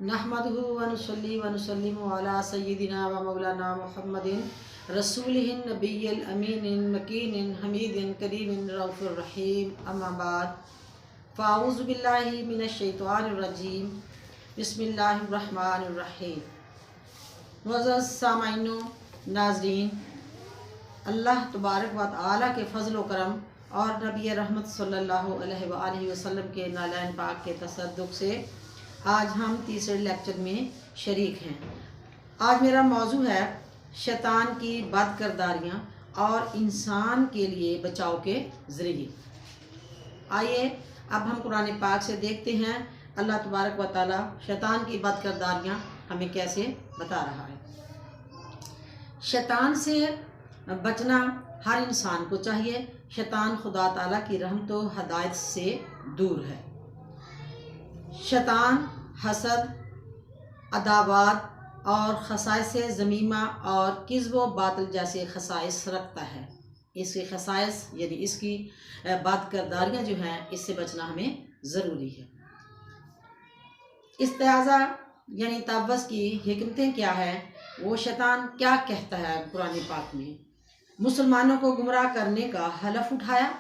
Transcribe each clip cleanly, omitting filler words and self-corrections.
नहमदुहु व नुसल्ली व नुसल्लिमु अला सय्यिदिना व मौलाना मुहम्मदिन रसूलिहिन नबिय्यिल अमीनिन मकीनिन हमीदिन करीमिन रऊफुर रहीम अम्मा बाद फ़ाऊज़ु बिल्लाहि मिनश शैतानिर रजीम बिस्मिल्लाहिर रहमानिर रहीम। मुअज़्ज़ज़ सामाईनो नाज़रीन, अल्लाह तबारक व तआला के फ़ज़ल व करम और नबी रहमत सल्लल्लाहु अलैहि वसल्लम के नालैन पाक के तसद्दुक़ से आज हम तीसरे लेक्चर में शरीक हैं। आज मेरा मौजू है शैतान की बद किरदारियाँ और इंसान के लिए बचाव के ज़रिए। आइए अब हम कुरान पाक से देखते हैं अल्लाह तबारक व तआला शैतान की बद किरदारियाँ हमें कैसे बता रहा है। शैतान से बचना हर इंसान को चाहिए। शैतान खुदा ताला की रहमत व हदायत से दूर है। शैतान हसद, अदावत और खसाइस ज़मीमा और किज़्ब व बातिल जैसे खसाइस रखता है। इसके खसाइस यानी इसकी बद किरदारियाँ जो हैं, इससे बचना हमें ज़रूरी है। इस्तेआज़ा यानी तवज़ की हिकमतें क्या है, वो शैतान क्या कहता है कुरान पाक में। मुसलमानों को गुमराह करने का हलफ उठाया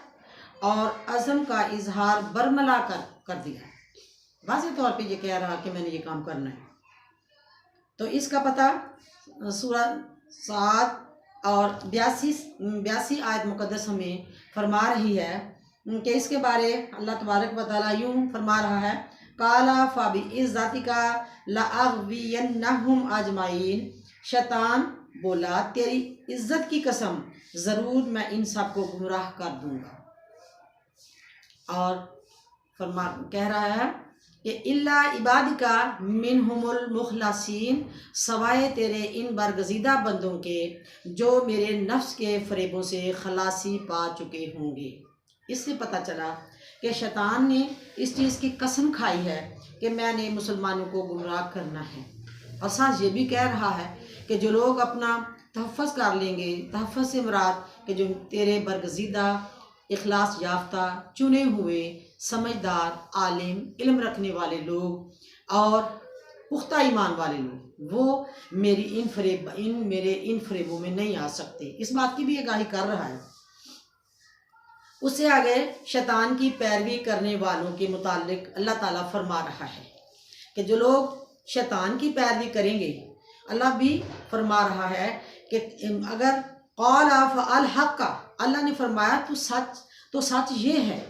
और अज़म का इजहार बरमला कर दिया। वाज़े तौर पे ये कह रहा कि मैंने ये काम करना है। तो इसका पता सूरा 7 और 82 आयत मुक़द्दस हमें फरमा रही है कि इसके बारे अल्लाह तबारक व तआला यूँ फरमा रहा है, काला फ़बि इज़्ज़तिका लअग़वियन्नहुम अजमाइन। शैतान बोला, तेरी इज्जत की कसम, ज़रूर मैं इन सब को गुमराह कर दूंगा। और कह रहा है कि इल्ला इबादिका मिनहुमुल मुखलसीन, सवाए तेरे इन बरगज़ीदा बंदों के जो मेरे नफ्स के फ़रेबों से खलासी पा चुके होंगे। इससे पता चला कि शैतान ने इस चीज़ की कसम खाई है कि मैंने मुसलमानों को गुमराह करना है। और साथ ये भी कह रहा है कि जो लोग अपना तहफ़्फ़ुज़ कर लेंगे, तहफ़्फ़ुज़ से मुराद कि जो तेरे बरगज़ीदा इखलास याफ्ता चुने हुए समझदार आलिम इल्म रखने वाले लोग और पुख्ता ईमान वाले लोग, वो मेरे इन फरेबों में नहीं आ सकते। इस बात की भी आगाही कर रहा है। उससे आगे शैतान की पैरवी करने वालों के मुतालिक अल्लाह ताला फरमा रहा है कि जो लोग शैतान की पैरवी करेंगे, अल्लाह भी फरमा रहा है कि अगर क़ाला फ़अल हक़्क़ा, अल्लाह ने फरमाया तो सच ये है।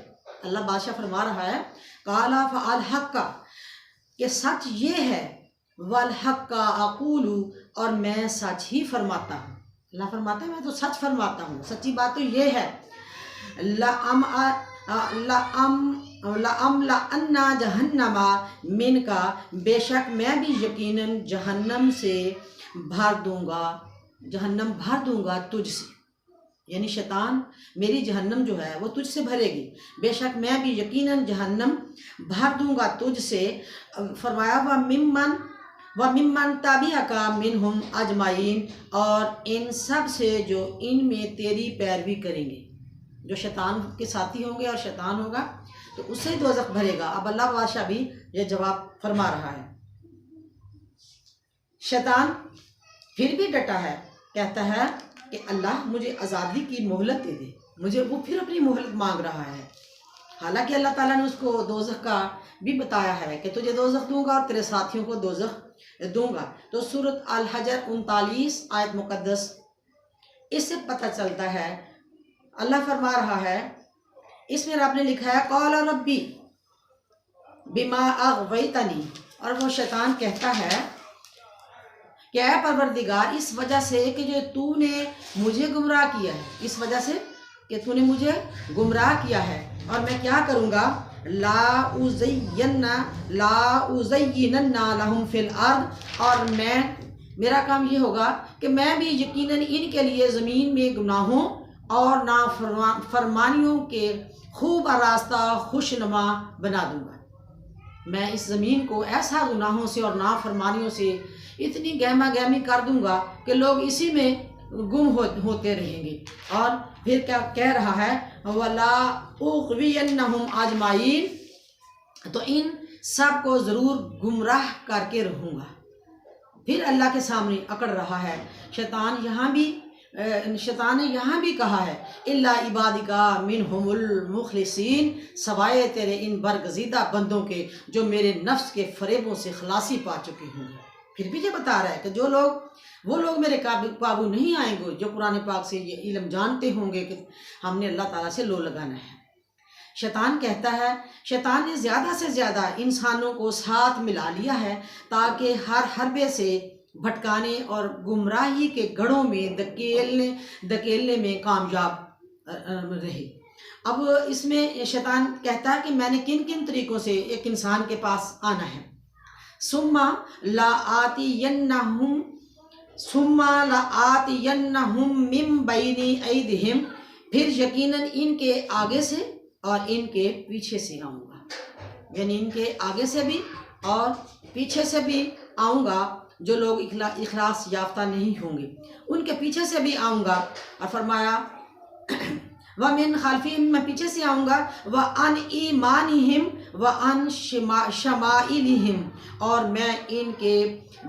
अल्लाह बादशाह फरमा रहा है क़ाला फ़अल हक़्क़ा, कि सच ये है, वल हक़्क़ा अक़ूलु, और मैं सच ही फरमाता हूँ। अल्लाह फरमाता है मैं तो सच फरमाता हूँ। सच्ची बात तो ये है, लअम्लअन्ना जहन्नमा मिनका, बेशक मैं भी यकीनन जहन्नम भर दूंगा तुझसे। यानी शैतान मेरी जहन्नम जो है वो तुझसे भरेगी। बेशक मैं भी यकीनन जहन्नम भर दूंगा तुझसे। फरमाया व मिम्मन ताबिअका मिनहुम अजमाइन, और इन सब से जो इनमें तेरी पैरवी करेंगे। जो शैतान के साथी होंगे और शैतान होगा तो उससे दोज़ख भरेगा। अब अल्लाह बादशाह भी ये जवाब फरमा रहा है। शैतान फिर भी डटा है, कहता है कि अल्लाह मुझे आज़ादी की मोहलत दे दे। वो फिर अपनी मोहलत मांग रहा है। हालांकि अल्लाह ताला ने उसको दोज़ख का भी बताया है कि तुझे दोज़ख दूंगा और तेरे साथियों को दोज़ख दूंगा। तो सूरत अल हजर 39 आयत मुक़द्दस, इससे पता चलता है, अल्लाह फरमा रहा है, इसमें रब ने लिखा है क़ाला रब्बी बिमा अग़वैतनी, और वो शैतान कहता है कि ऐ परवरदिगार, इस वजह से कि जो तूने मुझे गुमराह किया है, इस वजह से कि तूने मुझे गुमराह किया है, और मैं क्या करूँगा, ला उज़य्यिनन्ना लहुम फिल अर्द, और मेरा काम ये होगा कि मैं भी यकीनन इनके लिए ज़मीन में गुनाहों और नाफरमानियों के खूब आरास्ता खुशनुमा बना दूँगा। मैं इस ज़मीन को ऐसा गुनाहों से और नाफरमानियों से इतनी गहमा गहमी कर दूंगा कि लोग इसी में गुम होते रहेंगे। और फिर क्या कह रहा है, वला उग़वियन्नहुम अजमाइन, तो इन सबको ज़रूर गुमराह करके रहूँगा। फिर अल्लाह के सामने अकड़ रहा है। शैतान ने यहाँ भी कहा है, इल्ला इबादिका मिनहुमुल मुखलिसीन, सवाए तेरे इन बरगज़ीदा बंदों के जो मेरे नफ्स के फरेबों से खलासी पा चुके होंगे। फिर भी ये बता रहा है कि वो लोग मेरे काबू नहीं आएंगे जो कुरान पाक से ये इल्म जानते होंगे कि हमने अल्लाह ताला से लो लगाना है। शैतान कहता है, शैतान ने ज़्यादा से ज़्यादा इंसानों को साथ मिला लिया है ताकि हर हरबे से भटकाने और गुमराही के गढ़ों में धकेलने में कामयाब रहे। अब इसमें शैतान कहता है कि मैंने किन किन तरीक़ों से एक इंसान के पास आना है। सुम्मा ला आतियन्नहुम मिन बैनी ऐदिहिम, फिर यकीनन इनके आगे से और इनके पीछे से आऊँगा। यानी इनके आगे से भी और पीछे से भी आऊँगा। जो लोग इखलास याफ्ता नहीं होंगे उनके पीछे से भी आऊँगा। और फरमाया व मिन खालफिहिम, मैं पीछे से आऊँगा, व अन ईमानिहिम व अन शमाइलिहिम, और मैं इनके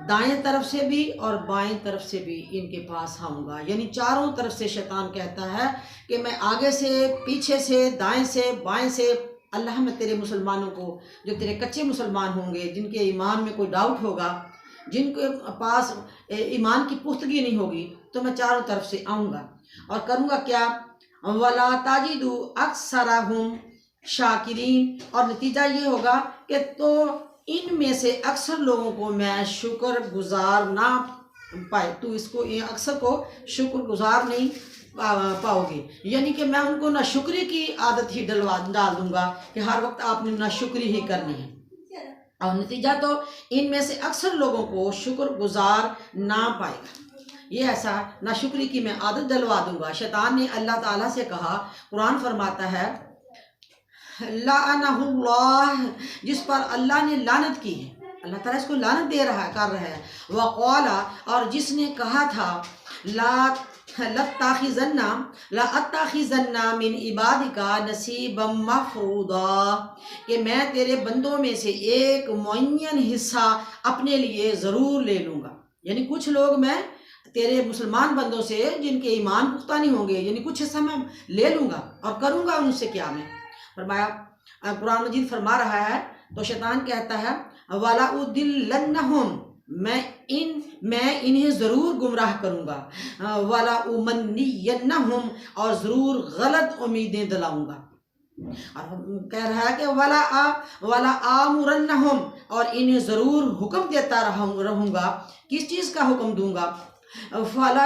दाएं तरफ से भी और बाएं तरफ से भी इनके पास आऊँगा। यानी चारों तरफ से शैतान कहता है कि मैं आगे से, पीछे से, दाएं से, बाएं से। अल्लाह, मैं तेरे मुसलमानों को, जो तेरे कच्चे मुसलमान होंगे, जिनके ईमान में कोई डाउट होगा, जिनके पास ईमान की पुख्तगी नहीं होगी, तो मैं चारों तरफ से आऊँगा और करूँगा क्या, वला ताजिदु अक्सरहुम शाकिरीन, और नतीजा ये होगा कि तो इनमें से अक्सर लोगों को मैं शुक्र गुजार ना पाए, तू इसको अक्सर को शुक्र गुजार नहीं पाओगे। यानी कि मैं उनको ना शुक्री की आदत ही डाल दूंगा कि हर वक्त आपने ना शुक्री ही करनी है, और नतीजा तो इनमें से अक्सर लोगों को शुक्र गुजार ना पाएगा। ये ऐसा नाशुक्री की मैं आदत डलवा दूंगा। शैतान ने अल्लाह ताला से कहा, कुरान फरमाता है लाअनहुल्लाह, जिस पर अल्लाह ने लानत की है, अल्लाह ताला इसको लानत कर रहा है। वक़ाला, और जिसने कहा था लअत्तखिज़न्ना मिन इबादिका नसीबम मफ़रूदा, कि मैं तेरे बंदों में से एक मुअय्यन हिस्सा अपने लिए ज़रूर ले लूँगा। यानी कुछ लोग मैं तेरे मुसलमान बंदों से जिनके ईमान पुख्ता नहीं होंगे, यानी कुछ हिस्सा मैं ले लूँगा और करूँगा उनसे क्या मैं। फरमाया, कुरान मजीद फरमा रहा है, तो शैतान कहता है वाला उदिल्लन्नहुम, मैं इन्हें ज़रूर गुमराह करूँगा, वाला उमन्नियन्नहुम, और ज़रूर गलत उम्मीदें दिलाऊँगा। और कह रहा है कि वाला आमुरन्नहुम, और इन्हें ज़रूर हुक्म देता रहूँगा। किस चीज़ का हुक्म दूँगा, फला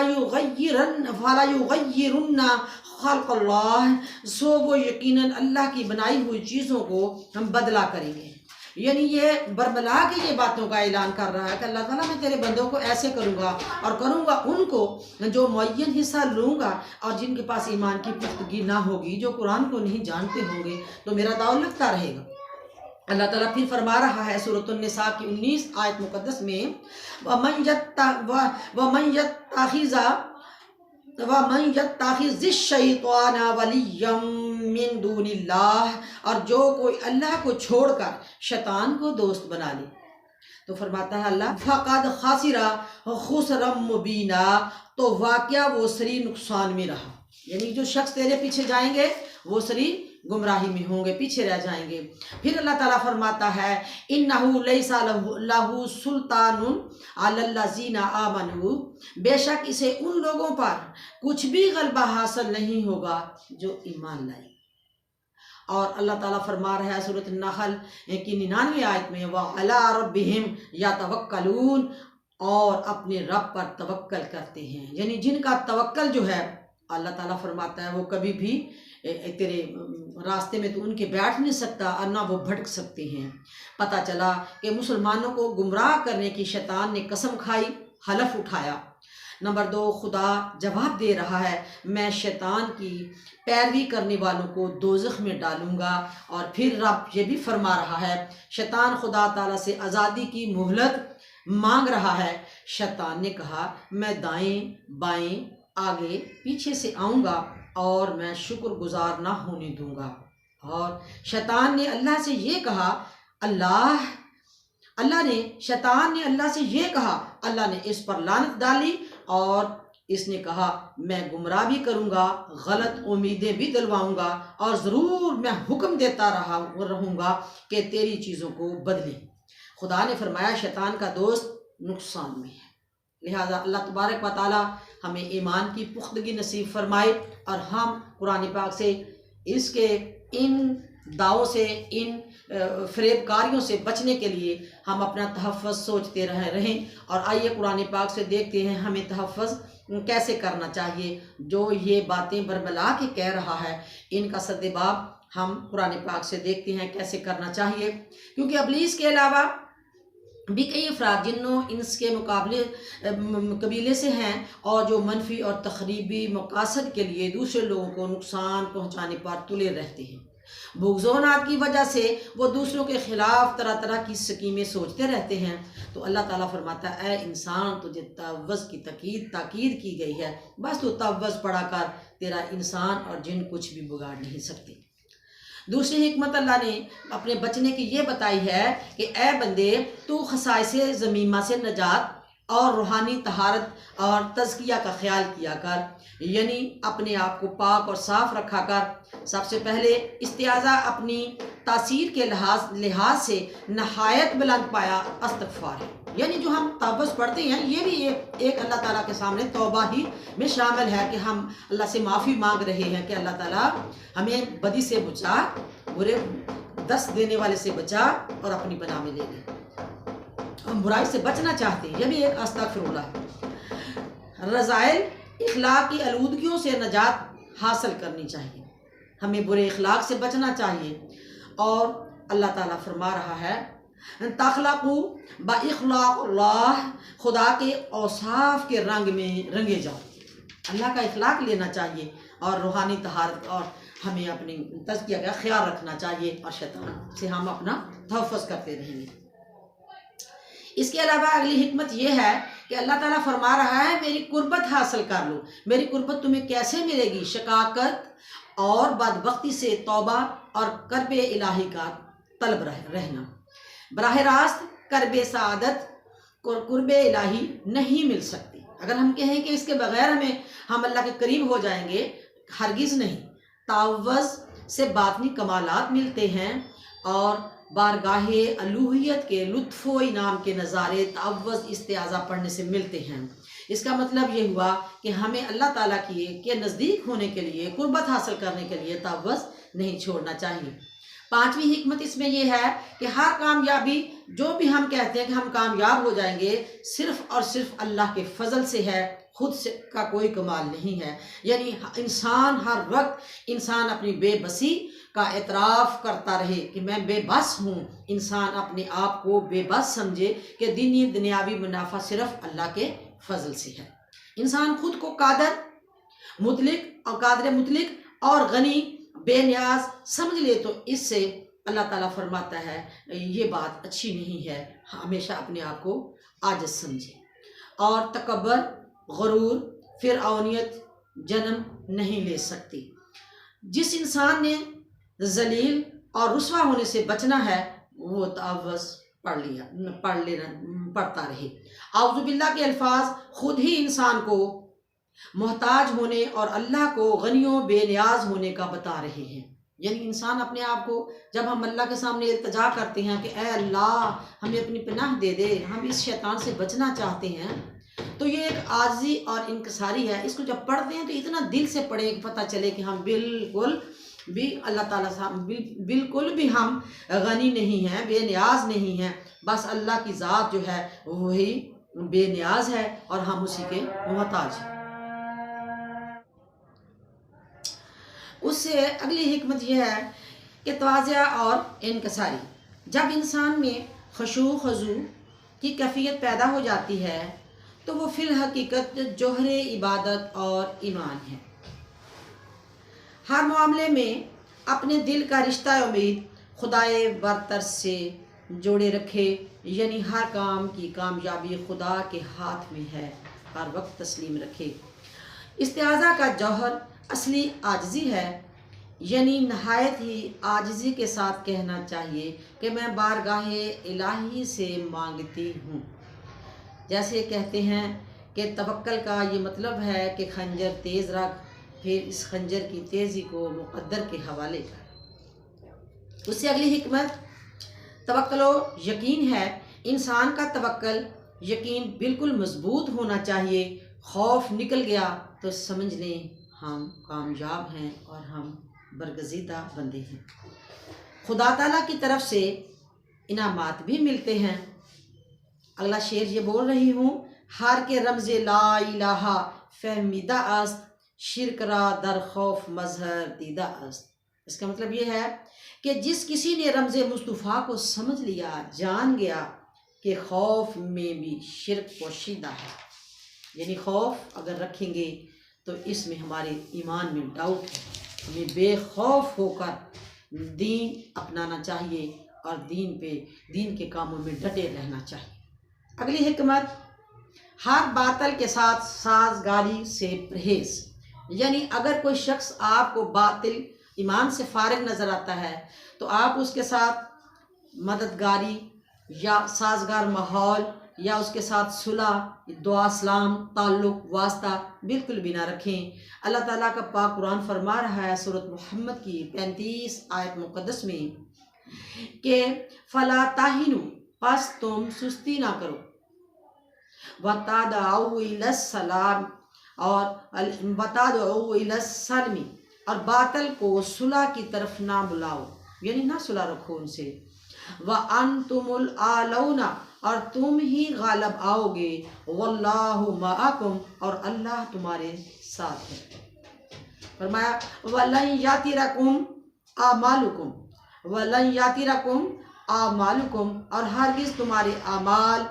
युग़य्यिरुन्ना ख़ल्क़ल्लाह, सो वो यकीनन अल्लाह की बनाई हुई चीज़ों को हम बदला करेंगे। यानी ये बरबला के ये बातों का ऐलान कर रहा है कि अल्लाह ताला, मैं तेरे बंदों को ऐसे करूँगा और करूँगा उनको जो मुअय्यन हिस्सा लूँगा, और जिनके पास ईमान की पुख्तगी ना होगी, जो कुरान को नहीं जानते होंगे, तो मेरा दाव लगता रहेगा। अल्लाह ताला फिर फरमा रहा है सूरत निसा की 19 आयत मुक़द्दस में, वमन यत्तखिज़िश-शैतान वलिय्यम मिन दूनिल्लाह, और जो कोई अल्लाह को छोड़कर शैतान को दोस्त बना ले, तो फरमाता है अल्लाह, फ़क़द ख़सिरा ख़ुस्रम मुबीना, तो वाक़या वो सरी नुकसान में रहा। यानी जो शख्स तेरे पीछे जाएंगे वो सरी गुमराही में होंगे, पीछे रह जाएंगे। फिर अल्लाह ताला फरमाता है, इन्नहु लैसा लहू सुल्तानुन अलल्लज़ीना आमनू, बेशक इसे उन लोगों पर कुछ भी गलबा हासिल नहीं होगा जो ईमान लाए। और अल्लाह ताला फरमा रहा है सूरत नहल की 99 आयत में, व अला रब्बिहिम यतवक्कलून, और अपने रब पर तवक्कल करते हैं। यानी जिनका तवक्कल जो है, अल्लाह ताला फरमाता है वो कभी भी तेरे रास्ते में तो उनके बैठ नहीं सकता और ना वो भटक सकते हैं। पता चला कि मुसलमानों को गुमराह करने की शैतान ने कसम खाई, हलफ उठाया। नंबर 2, खुदा जवाब दे रहा है, मैं शैतान की पैरवी करने वालों को दोज़ख में डालूंगा। और फिर रब ये भी फरमा रहा है, शैतान खुदा ताला से आज़ादी की मोहलत मांग रहा है। शैतान ने कहा, मैं दाएं बाएं आगे पीछे से आऊँगा और मैं शुक्रगुजार ना होने दूंगा। और शैतान ने अल्लाह से ये कहा, अल्लाह ने, शैतान ने अल्लाह से ये कहा, अल्लाह ने इस पर लानत डाली और इसने कहा मैं गुमराह भी करूँगा, गलत उम्मीदें भी दिलवाऊँगा और ज़रूर मैं हुक्म देता रहूँगा कि तेरी चीज़ों को बदले। खुदा ने फरमाया शैतान का दोस्त नुकसान में है। लिहाजा अल्लाह तबारक व तआला हमें ईमान की पुख्तगी नसीब फरमाए और हम कुरान पाक से इसके इन दावों से, इन फरेबकारियों से बचने के लिए हम अपना तहफ़्फ़ुज़ सोचते रहें। और आइए कुरान पाक से देखते हैं हमें तहफ़्फ़ुज़ कैसे करना चाहिए। जो ये बातें बरमला के कह रहा है इनका सद्जवाब हम कुरान पाक से देखते हैं कैसे करना चाहिए। क्योंकि इब्लीस के अलावा भी कई अफराद जिन्नों इंस के मुकाबले कबीले से हैं और जो मनफी और तखरीबी मकासद के लिए दूसरे लोगों को नुकसान पहुँचाने पर तुले रहते हैं। बुग़्ज़-ओ-नाद की वजह से वो दूसरों के ख़िलाफ़ तरह तरह की स्कीमें सोचते रहते हैं। तो अल्लाह ताला फरमाता है ऐ इंसान तुझे तवज़्ज़ की ताकीद की गई है, बस तू तवज़्ज़ पढ़ा कर, तेरा इंसान और जिन कुछ भी बिगाड़ नहीं सकते। दूसरी हिकमत अल्लाह ने अपने बचने की ये बताई है कि ए बंदे तू खसाइसे ज़मीमा से नजात और रूहानी तहारत और तज़किया का ख्याल किया कर, यानी अपने आप को पाक और साफ़ रखा कर। सबसे पहले इस्तिआज़ा अपनी तासीर के लिहाज से नहायत बुलंद पाया इस्तिग़फ़ार है, यानी जो हम तवज़्ज़ पढ़ते हैं ये भी एक अल्लाह ताला के सामने तौबा ही में शामिल है कि हम अल्लाह से माफ़ी मांग रहे हैं कि अल्लाह ताला हमें बदी से बचा, बुरे दस्त देने वाले से बचा और अपनी पनाह में ले ले। हम बुराई से बचना चाहते हैं, यह भी एक अस्तग़फ़िरुल्लाह है। रज़ाइल इख़लाक़ की आलूदगियों से नजात हासिल करनी चाहिए, हमें बुरे इख़लाक़ से बचना चाहिए। और अल्लाह ताला फरमा रहा है तख़लक़ू बइख़लाक़िल्लाह, खुदा के औसाफ के रंग में रंगे जाओ। अल्लाह का इख़लाक़ लेना चाहिए और रूहानी तहारत और हमें अपनी तज़किया का ख्याल रखना चाहिए और शैतान से हम अपना तहफ़्फ़ुज़ करते रहेंगे। इसके अलावा अगली हिकमत यह है कि अल्लाह ताला फरमा रहा है मेरी कुर्बत हासिल कर लो। मेरी कुर्बत तुम्हें कैसे मिलेगी? शकाकत और बदबख्ती से तौबा और कर्ब इलाही का तलब रहना। बराह रास्त कर्ब सआदत कुर्ब इलाही नहीं मिल सकती। अगर हम कहें कि इसके बगैर हम अल्लाह के करीब हो जाएंगे, हरगिज़ नहीं। तावज़ से बातनी कमालात मिलते हैं और बारगाहे अलूहियत के लुत्फ़ व इनाम के नज़ारे तावज़ इस्तिआज़ा पढ़ने से मिलते हैं। इसका मतलब ये हुआ कि हमें अल्लाह ताला के नज़दीक होने के लिए, कुर्बत हासिल करने के लिए तावज़ नहीं छोड़ना चाहिए। पांचवी हिकमत इसमें यह है कि हर कामयाबी, जो भी हम कहते हैं कि हम कामयाब हो जाएंगे, सिर्फ़ और सिर्फ अल्लाह के फ़ज़ल से है, खुद से का कोई कमाल नहीं है। यानी इंसान हर वक्त इंसान अपनी बेबसी का एतराफ़ करता रहे कि मैं बेबस हूँ। इंसान अपने आप को बेबस समझे कि दीनी दुनियावी मुनाफा सिर्फ अल्लाह के फजल से है। इंसान खुद को कादर मुतलिक और गनी बेनियाज समझ ले तो इससे अल्लाह ताला फरमाता है ये बात अच्छी नहीं है। हमेशा अपने आप को आजिज़ समझे और तकब्बर, गुरूर, फिरऔनियत जन्म नहीं ले सकती। जिस इंसान ने जलील और रुस्वा होने से बचना है वो तावज़ पढ़ता रहे। औज़ु बिल्लाह के अल्फाज खुद ही इंसान को मोहताज होने और अल्लाह को गनियों बेनियाज होने का बता रहे हैं। यानी इंसान अपने आप को, जब हम अल्लाह के सामने इल्तिजा करते हैं कि ए अल्लाह हमें अपनी पनाह दे दे, हम इस शैतान से बचना चाहते हैं, तो ये एक आजी और इनकसारी है। इसको जब पढ़ते हैं तो इतना दिल से पढ़ें कि पता चले कि हम बिल्कुल भी अल्लाह ताला से बिल्कुल भी हम गनी नहीं हैं, बेनियाज नहीं हैं। बस अल्लाह की ज़ात जो है वही बेनियाज है और हम उसी के मोहताज हैं। उससे अगली हिकमत यह है कि तवाज़ुआ और इनकसारी। जब इंसान में खुशू खज़ू की कैफियत पैदा हो जाती है तो वो फिल हकीकत जोहरे इबादत और ईमान है। हर मामले में अपने दिल का रिश्ता उम्मीद खुदाए बरतर से जोड़े रखे, यानी हर काम की कामयाबी खुदा के हाथ में है, हर वक्त तस्लीम रखे। इस्तिआज़ा का जौहर असली आजिज़ी है। यानी नहायत ही आजिज़ी के साथ कहना चाहिए कि मैं बारगाहे इलाही से मांगती हूँ। जैसे कहते हैं कि तवक्कल का ये मतलब है कि खंजर तेज़ रख, फिर इस खंजर की तेज़ी को मुक़द्दर के हवाले कर। उससे अगली हिकमत तवक्कुलो यकीन है। इंसान का तवक्कल यकीन बिल्कुल मजबूत होना चाहिए। खौफ निकल गया तो समझ लें हम कामयाब हैं और हम बरगज़ीदा बंदे हैं। खुदा ताला की तरफ से इनामात भी मिलते हैं। अगला शेर ये बोल रही हूँ, हार के रमज़े ला इलाहा फहमीदा अस्त, शिरकरा दर खौफ मजहर दीदा अस्त। इसका मतलब ये है कि जिस किसी ने रमज़े मुस्तफ़ा को समझ लिया, जान गया कि खौफ में भी शिरक पोशीदा है। यानी खौफ अगर रखेंगे तो इसमें हमारे ईमान में डाउट है। हमें बेखौफ होकर दीन अपनाना चाहिए और दीन के कामों में डटे रहना चाहिए। अगली हिकमत, हर बातल के साथ साजगारी से परहेज। यानी अगर कोई शख्स आपको बातिल ईमान से फारिग नज़र आता है तो आप उसके साथ मददगारी या साजगार माहौल या उसके साथ सुलह, दुआ, सलाम, ताल्लुक़, वास्ता बिल्कुल भी ना रखें। अल्लाह ताला का पाक कुरान फरमा रहा है सूरत मोहम्मद की 35 आयत मुक़द्दस में कि फ़ला ताहिनु, बस तुम सुस्ती ना करो, वतादउ इलस्सलाम, और वतादउ इलस्सलमी, और बातल को सुलह की तरफ ना बुलाओ, यानी ना सुलह रखो उनसे। व अंतुमुल आलौना, और तुम ही गालब आओगे। वल्लाहु माअकुम, और अल्लाह तुम्हारे साथ है। फरमाया वलन यातिरकुम आमालुकुम, वलन यातिरकुम आमालुकुम, और हरगिज़ तुम्हारे आमाल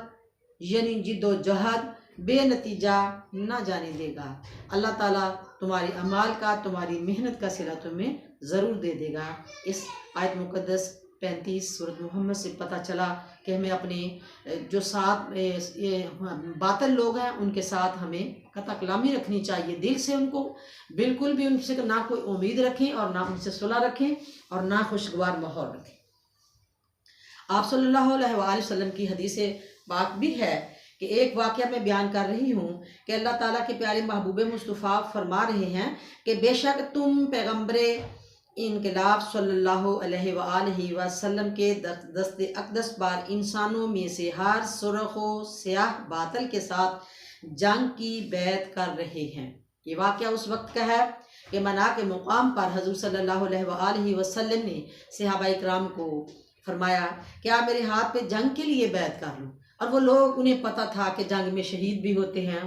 यानी जिद्दोजहद बेनतीजा ना जाने देगा। अल्लाह ताला तुम्हारे अमाल का, तुम्हारी मेहनत का सिला तुम्हें ज़रूर दे देगा। इस आयत मुक़द्दस 35 सूरत मोहम्मद से पता चला कि हमें अपने जो साथ बातिल लोग हैं उनके साथ हमें कता कलामी रखनी चाहिए। दिल से उनको बिल्कुल भी उनसे ना कोई उम्मीद रखें और ना उनसे सुलह रखें और ना खुशगवार माहौल रखें। आप सल्लल्लाहु अलैहि वसल्लम की हदीस पाक भी है कि एक वाक़या मैं बयान कर रही हूँ कि अल्लाह ताला के प्यारे महबूब मुस्तफ़ा फरमा रहे हैं कि बेशक तुम पैगम्बर इनकलाब सल्लल्लाहु अलैहि वसल्लम के दस्ते अक़दस बार इंसानों में से हर सुरख व स्याह बातल के साथ जंग की बैत कर रहे हैं। ये वाक़या उस वक्त का है कि मना के मुकाम पर हज़ूर सल्लल्लाहु अलैहि वसल्लम ने सहाबा इकराम को फरमाया कि आप मेरे हाथ पे जंग के लिए बैत कर लो। और वो लोग, उन्हें पता था कि जंग में शहीद भी होते हैं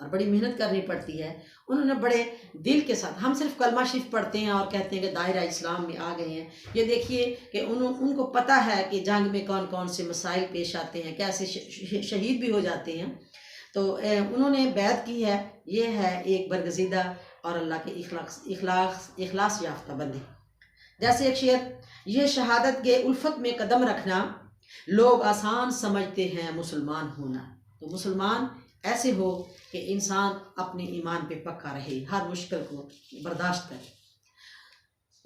और बड़ी मेहनत करनी पड़ती है। उन्होंने बड़े दिल के साथ, हम सिर्फ कलमा शरीफ पढ़ते हैं और कहते हैं कि दायरा इस्लाम में आ गए हैं। ये देखिए कि उनको पता है कि जंग में कौन कौन से मसाइल पेश आते हैं, कैसे शहीद भी हो जाते हैं। तो उन्होंने बैत की है। ये है एक बरगज़ीदा और अल्लाह के इखलास याफ्ता बंदे। जैसे एक शेर, ये शहादत के उल्फत में कदम रखना लोग आसान समझते हैं मुसलमान होना। तो मुसलमान ऐसे हो कि इंसान अपने ईमान पे पक्का रहे, हर मुश्किल को बर्दाश्त करे।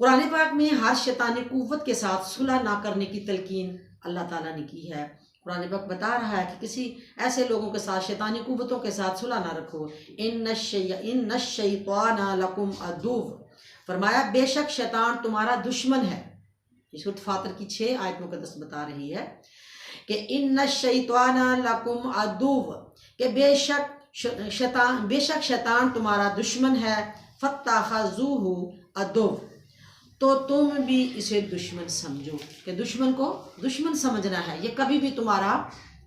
कुरान पाक में हर शैतानी कुव्वत के साथ सुलह ना करने की तलकीन अल्लाह ताला ने की है। कुरान पाक बता रहा है कि किसी ऐसे लोगों के साथ, शैतानी कुव्वतों के साथ सुलह ना रखो। इन्नश शैतान लकुम अदुव्व, फरमाया बेशक शैतान तुम्हारा दुश्मन है। सूरत फातिर की 6 आयत मुक़द्दस बता रही है कि इन्नश शैतान लकुम अदुव्व, कि बेशक शैतान तुम्हारा दुश्मन है। फत्तखज़ूहु अदुव्व, तो तुम भी इसे दुश्मन समझो, कि दुश्मन को दुश्मन समझना है। ये कभी भी तुम्हारा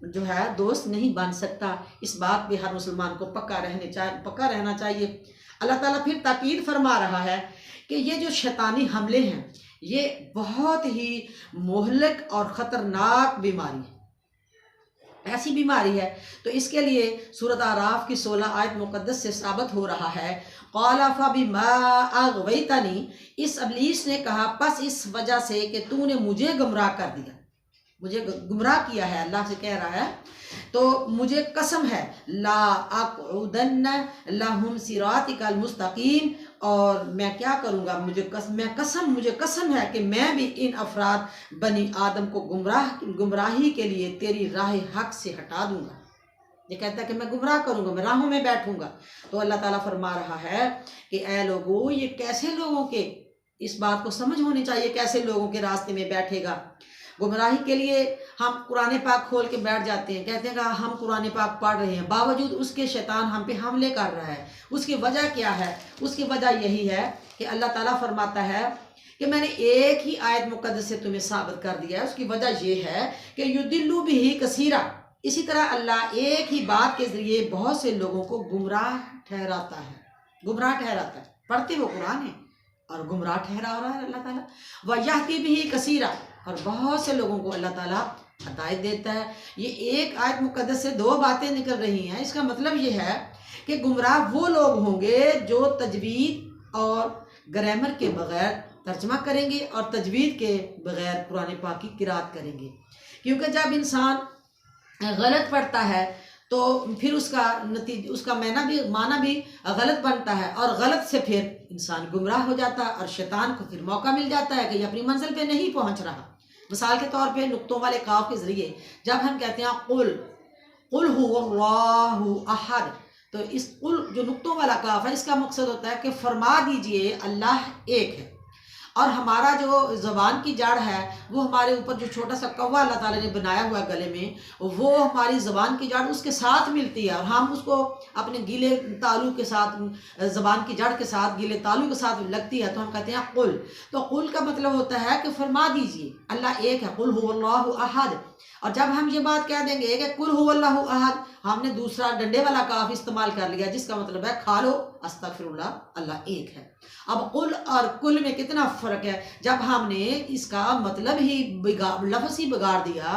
जो है दोस्त नहीं बन सकता। इस बात पे हर मुसलमान को पक्का रहना चाहिए। अल्लाह ताला फिर ताकीद फरमा रहा है कि ये जो शैतानी हमले हैं ये बहुत ही मोहलिक और ख़तरनाक बीमारी है, ऐसी बीमारी है। तो इसके लिए सूरत आराफ की 16 आयत मुक़द्दस से साबित हो रहा है, क़ाला फ़बिमा अग़वैतनी, इस इब्लीस ने कहा बस इस वजह से कि तूने मुझे गुमराह कर दिया, मुझे गुमराह किया है। अल्लाह से कह रहा है तो मुझे कसम है ला अक़उदन्न लहुम सिरातिकल मुस्तक़ीम, और मैं क्या करूँगा, मुझे कसम है कि मैं भी इन अफराद बनी आदम को गुमराही के लिए तेरी राह हक से हटा दूंगा। ये कहता है कि मैं गुमराह करूँगा, मैं राहों में बैठूंगा। तो अल्लाह ताला फरमा रहा है कि ऐ लोगों, ये कैसे लोगों के, इस बात को समझ होनी चाहिए, कैसे लोगों के रास्ते में बैठेगा। गुमराही के लिए हम कुरान पाक खोल के बैठ जाते हैं, कहते हैं कि हम कुरान पाक पढ़ रहे हैं, बावजूद उसके शैतान हम पे हमले कर रहा है। उसकी वजह क्या है? उसकी वजह यही है कि अल्लाह ताला फरमाता है कि मैंने एक ही आयत मुक़द्दस से तुम्हें साबित कर दिया है। उसकी वजह यह है कि युदिल्लु बिही कसीरा, इसी तरह अल्लाह एक ही बात के जरिए बहुत से लोगों को गुमराह ठहराता है। पढ़ते वो कुरान है और गुमराह ठहरा रहा है अल्लाह ताला। वह यहदी बिही कसीरा, और बहुत से लोगों को अल्लाह ताला हिदायत देता है। ये एक आयत मुक़द्दस से दो बातें निकल रही हैं। इसका मतलब ये है कि गुमराह वो लोग होंगे जो तजवीद और ग्रामर के बगैर तर्जमा करेंगे और तजवीद के बगैर कुरान पाक की किरात करेंगे। क्योंकि जब इंसान गलत पढ़ता है तो फिर उसका माना भी गलत बनता है, और गलत से फिर इंसान गुमराह हो जाता है और शैतान को फिर मौका मिल जाता है कि ये अपनी मंजिल पे नहीं पहुंच रहा। मिसाल के तौर पे नुक्तों वाले काफ के जरिए जब हम कहते हैं कुल हुवल्लाहु अहद, तो इस कुल जो नुक्तों वाला काफ है, इसका मकसद होता है कि फरमा दीजिए अल्लाह एक है। और हमारा जो ज़बान की जड़ है वो हमारे ऊपर जो छोटा सा कौवा अल्लाह ताला ने बनाया हुआ गले में, वो हमारी ज़बान की जड़ उसके साथ मिलती है और हम उसको अपने गीले तालु के साथ, ज़बान की जड़ के साथ गीले तालु के साथ लगती है, तो हम कहते हैं कुल। तो कुल का मतलब होता है कि फरमा दीजिए अल्लाह एक है, कुल हुवल्लाहु अहद। और जब हम ये बात कह देंगे कि कुल हुवल्लाहु अहद, हमने दूसरा डंडे वाला काफ इस्तेमाल कर लिया, जिसका मतलब है खा लो अस्तगफिरुल्लाह, अल्लाह एक है। अब कुल और कुल में कितना फ़र्क है। जब हमने इसका मतलब ही लफ्ज़ ही बिगाड़ दिया,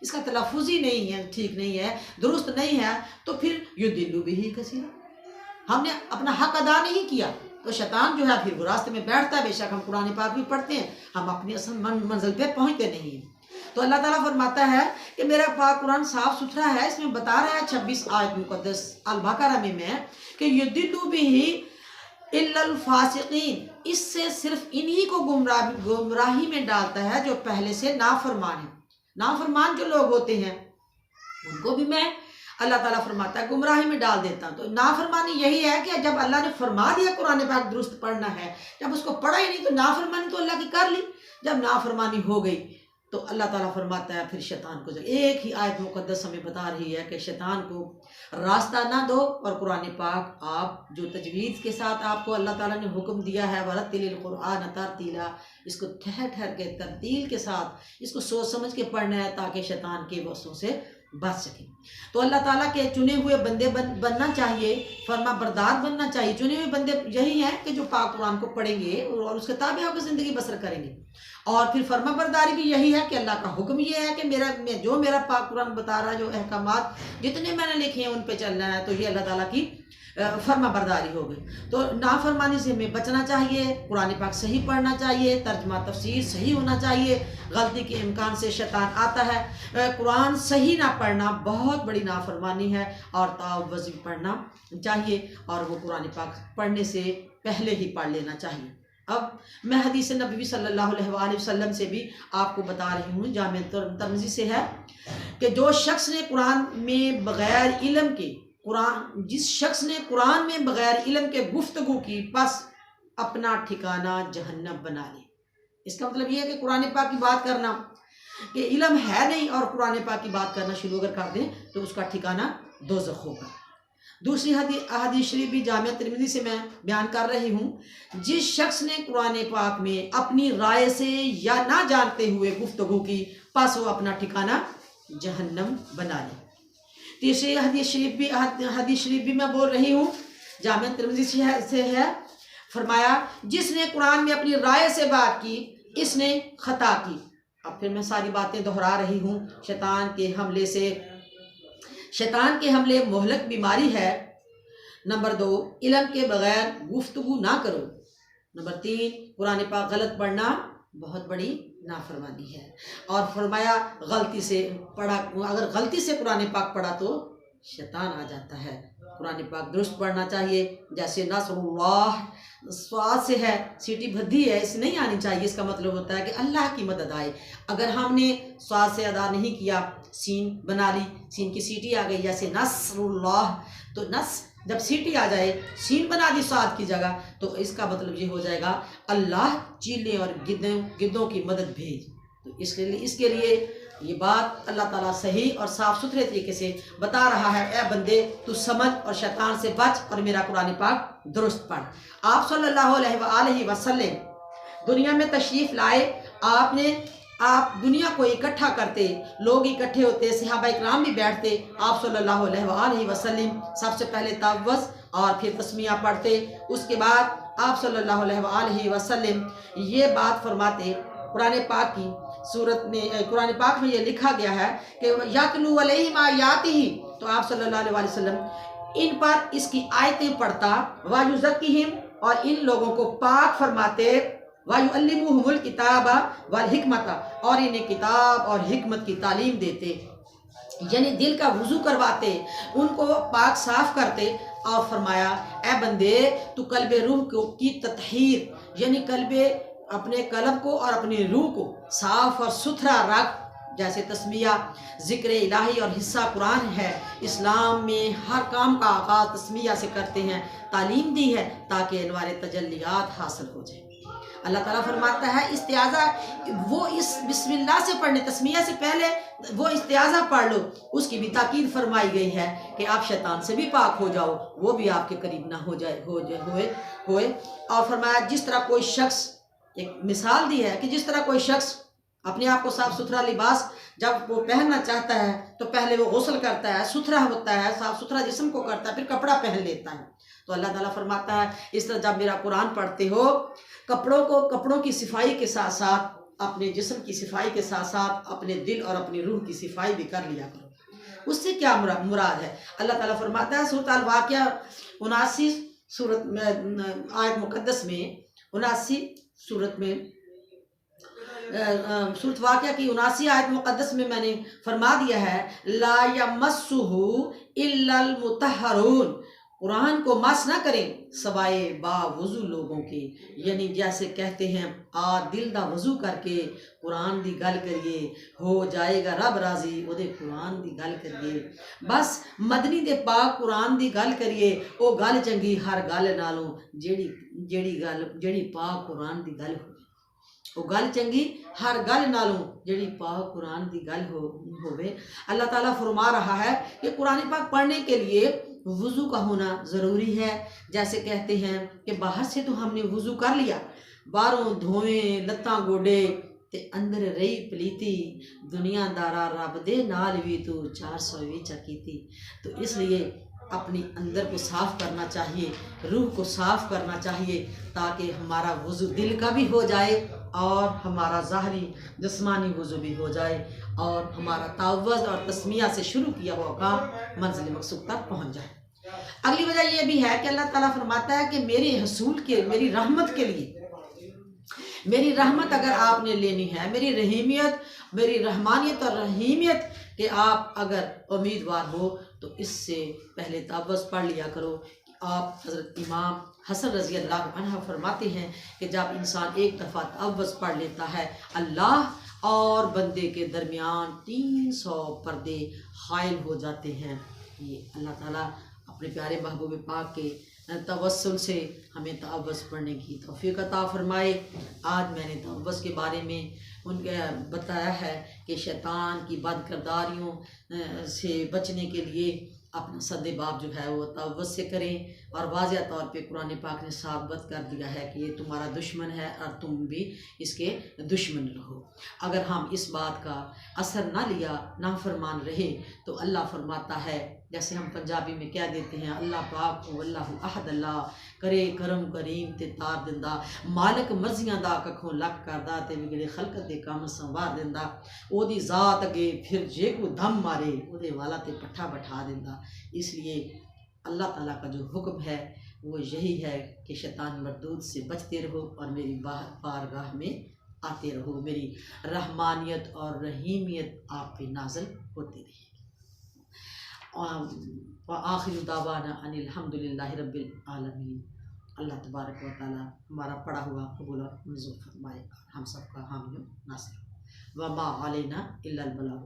इसका तलफ़ुज़ ही नहीं है, ठीक नहीं है, दुरुस्त नहीं है, तो फिर युदिल्लु बिही कसीरा, हमने अपना हक अदा नहीं किया। तो शैतान जो है फिर वो रास्ते में बैठता है। बेशक हम कुरान पाक भी पढ़ते हैं, हम अपनी असल मंजिल पे पहुँचते नहीं हैं। तो अल्लाह ताला फरमाता है कि मेरा पाक कुरान साफ सुथरा है। इसमें बता रहा है 26 आयत मुक़द्दस अल बकरा में कि युदिल्लु बिही इल्लल फासिकीन, इससे सिर्फ इन्हीं को गुमराही में डालता है जो पहले से नाफरमान है। नाफरमान जो लोग होते हैं उनको भी मैं, अल्लाह ताला फरमाता है, गुमराही में डाल देता हूँ। तो नाफरमानी यही है कि जब अल्लाह ने फरमा दिया कुरान पाक दुरुस्त पढ़ना है, जब उसको पढ़ा ही नहीं तो नाफरमानी तो अल्लाह की कर ली। जब नाफरमानी हो गई तो अल्लाह ताला फरमाता है फिर शैतान को, एक ही आयत मुक़द्दस हमें बता रही है कि शैतान को रास्ता ना दो। और कुरान पाक आप जो तजवीज़ के साथ आपको अल्लाह ताला ने हुक्म दिया है, वरत्तिलिल कुरान तरतीला, इसको ठहर ठहर के तरतील के साथ इसको सोच समझ के पढ़ना है ताकि शैतान के वसों से बच सके। तो अल्लाह ताला के चुने हुए बंदे बनना चाहिए, फरमा बरदार बनना चाहिए। चुने हुए बंदे यही हैं कि जो पाक कुरान को पढ़ेंगे और उसके ताबे होकर ज़िंदगी बसर करेंगे। और फिर फर्मा बरदारी भी यही है कि अल्लाह का हुक्म ये है कि मेरा पाक कुरान बता रहा है, जो अहकामात जितने मैंने लिखे हैं उन पे चलना है, तो ये अल्लाह ताला की फर्मा बरदारी हो गई। तो नाफरमानी से हमें बचना चाहिए, कुरान पाक सही पढ़ना चाहिए, तर्जमा तफसीर सही होना चाहिए। गलती के इम्कान से शैतान आता है। कुरान सही ना पढ़ना बहुत बड़ी नाफरमानी है और तावज़ी पढ़ना चाहिए, और वो कुरान पाक पढ़ने से पहले ही पढ़ लेना चाहिए। अब मैं हदीस नबी सल्लल्लाहु अलैहि वसल्लम से भी आपको बता रही हूँ, जामे तिर्मिज़ी से है कि जिस शख्स ने कुरान में बगैर इल्म के गुफ्तगू की, बस अपना ठिकाना जहन्नम बना ले। इसका मतलब ये है कि कुरान पाक की बात करना कि इल्म है नहीं और कुरान पाक की बात करना शुरू अगर कर दें तो उसका ठिकाना दोज़ख होगा। दूसरी हदीस शरीफ भी जामिया तिर्मिज़ी से मैं बयान कर रही हूँ, जिस शख्स ने कुरान पाक में अपनी राय से या ना जानते हुए गुफ्तगू की, बस वो अपना ठिकाना जहन्नम बना ले। तीसरी हदीस शरीफ भी मैं बोल रही हूँ, जामिया तिर्मिज़ी से है, फरमाया जिसने कुरान में अपनी राय से बात की, इसने खता की। अब फिर मैं सारी बातें दोहरा रही हूँ। शैतान के हमले मोहलक बीमारी है। नंबर 2, इल्म के बगैर गुफ्तगू ना करो। नंबर 3, कुरान पाक गलत पढ़ना बहुत बड़ी नाफरमानी है। और फरमाया अगर गलती से कुरान पाक पढ़ा तो शैतान आ जाता है। कुरान पाक दुरुस्त पढ़ना चाहिए। जैसे नसरुल्लाह स्वाद से है, सीटी भद्दी है, इसे नहीं आनी चाहिए। इसका मतलब होता है कि अल्लाह की मदद आए। अगर हमने स्वाद से अदा नहीं किया, सीन बना ली, सीन की सीटी आ गई, जैसे नसरुल्लाह, तो नस जब सीटी आ जाए, सीन बना दी स्वाद की जगह, तो इसका मतलब ये हो जाएगा अल्लाह चीले और गिद्धों की मदद भेज। तो इसके लिए ये बात अल्लाह ताला सही और साफ सुथरे तरीके से बता रहा है, ए बंदे तू समझ और शैतान से बच और मेरा कुरान पाक दुरुस्त पढ़। आप सल्लल्लाहु अलैहि वसल्लम दुनिया में तशरीफ लाए। आप दुनिया को इकट्ठा करते, लोग इकट्ठे होते, सहाबा इकराम भी बैठते। आप सल्लल्लाहु अलैहि वसल्लम सबसे पहले तवज्जुद और फिर तस्मिया पढ़ते। उसके बाद आप सल्लल्लाहु अलैहि वसल्लम ये बात फरमाते। कुरान पाक की सूरत में, कुरान पाक में ये लिखा गया है कि यतलू अलैहिम आयातिही, तो आप सल्लल्लाहु अलैहि वसल्लम इन पर इसकी आयतें पढ़ता, वायुज़क्कीहिम, और इन लोगों को पाक फरमाते, वायुअल्लिमुहुमुल किताबा वल हिकमता, और इन्हें किताब और हिकमत की तालीम देते, यानी दिल का वुजू करवाते, उनको पाक साफ करते। और फरमाया, ए बंदे तू कल्बे रूह की ततहीर, यानी कल्बे अपने कल्ब को और अपनी रूह को साफ और सुथरा रख। जैसे तस्मिया, ज़िक्र इलाही और हिस्सा कुरान है। इस्लाम में हर काम का आगाज़ तस्मिया से करते हैं, तालीम दी है ताकि अनवार तजल्लियात हासिल हो जाए। अल्लाह ताला फरमाता है इस्तिआज़ा, वो इस बिस्मिल्लाह से पढ़ने, तस्मिया से पहले वो इस्तिआज़ा पढ़ लो, उसकी भी ताकीद फरमाई गई है कि आप शैतान से भी पाक हो जाओ, वो भी आपके करीब ना हो जाए होए। और फरमाया जिस तरह कोई शख्स, एक मिसाल दी है कि जिस तरह कोई शख्स अपने आप को साफ सुथरा लिबास जब वो पहनना चाहता है तो पहले वो गुस्ल करता है, सुथरा होता है, साफ सुथरा जिस्म को करता है, फिर कपड़ा पहन लेता है। तो अल्लाह ताला फरमाता है इस तरह जब मेरा कुरान पढ़ते हो, कपड़ों की सफाई के साथ साथ, अपने जिस्म की सफाई के साथ साथ अपने दिल और अपनी रूह की सफाई भी कर लिया करो। उससे क्या मुराद है? अल्लाह ताला फरमाता है सूरत अल-वाक़िया 79 सूरत में, आयत मुक़द्दस में 79 सूरत में, सूरत वाक़िया की 79 आयत मुक़द्दस में मैंने फरमा दिया है, ला यमस्सुहु इल्लल मुतहहरून, कुरान को मस ना करें सवाए बावुज़ू लोगों के। यानी जैसे कहते हैं आ दिल दा वज़ू करके कुरान दी गल करिए, हो जाएगा रब राजी, ओदे कुरान दी गल करिए। बस मदनी दे पाक कुरान दी गल करिए, ओ गल चंगी हर गल नालों, जेड़ी पाक कुरान दी गल हो, वो गल चंगी हर गल नालों जेड़ी पाक कुरान दी गल होवे। अल्लाह ताला फरमा रहा है कि कुरान पाक पढ़ने के लिए वुज़ू का होना ज़रूरी है। जैसे कहते हैं कि बाहर से तो हमने वुज़ू कर लिया, बाहरों धोएं लत्तां गोडे ते अंदर रही पलीती, दुनियादारा रब दे नाल भी तू 400 विच कीती। तो इसलिए अपनी अंदर को साफ़ करना चाहिए, रूह को साफ़ करना चाहिए, ताकि हमारा वुज़ू दिल का भी हो जाए और हमारा ज़ाहरी जिस्मानी वुज़ू भी हो जाए और हमारा तावज़ और तस्मिया से शुरू किया हुआ काम मंजिल मकसूद तक पहुँच जाए। अगली वजह यह भी है कि अल्लाह ताला फरमाता है कि मेरे हसूल के, मेरी रहमत के लिए, मेरी रहमत अगर आपने लेनी है, मेरी रहीमियत, मेरी रहमानियत और रहीमियत के आप अगर उम्मीदवार हो, तो इससे पहले तावज़ पढ़ लिया करो। आप हज़रत इमाम हसन रज़ी अल्लाह अन्हु फरमाते हैं कि जब इंसान एक दफ़ा तावज़ पढ़ लेता है, अल्लाह और बंदे के दरमियान 300 पर्दे हाइल हो जाते हैं। ये अल्लाह ताला अपने प्यारे महबूब पाक के तवस्सुल से हमें तावज़ पढ़ने की तौफ़ीक़ अता फ़रमाए। आज मैंने तावज़ के बारे में उनके बताया है कि शैतान की बद किरदारियों से बचने के लिए अपना सद्देबाब जो है वो तावज़ से करें। और वाज़िह तौर पे कुरान पाक ने साबित कर दिया है कि ये तुम्हारा दुश्मन है और तुम भी इसके दुश्मन रहो। अगर हम इस बात का असर ना लिया, नाफरमान रहे, तो अल्लाह फरमाता है, जैसे हम पंजाबी में कह देते हैं, अल्लाह पाक हो अल्लाह अहद, अल्लाह करे करम करीम ते तार दिंदा, मालिक मर्जियां दा कखों लक करदा ते बिगड़े खलकत दे काम संवार दिंदा, ओदी ज़ात अगे फिर जे को दम मारे ओदे वाला ते पट्ठा बैठा दिंदा। इसलिए अल्लाह ताला का जो हुक्म है वो यही है कि शैतान मरदूद से बचते रहो और मेरी बारगाह में आते रहो, मेरी रहमानियत और रहीमियत आप पे नाज़िल होती रहे। व आखिर दावाना अनिल हम्दुलिल्लाहि रब्बिल आलमीन। अल्लाह तबारक व तआला हमारा पढ़ा हुआ कबूल और मंजूर फरमाए, हम सबका हामी नासिर। व मा अलैना इल्लल बलाग।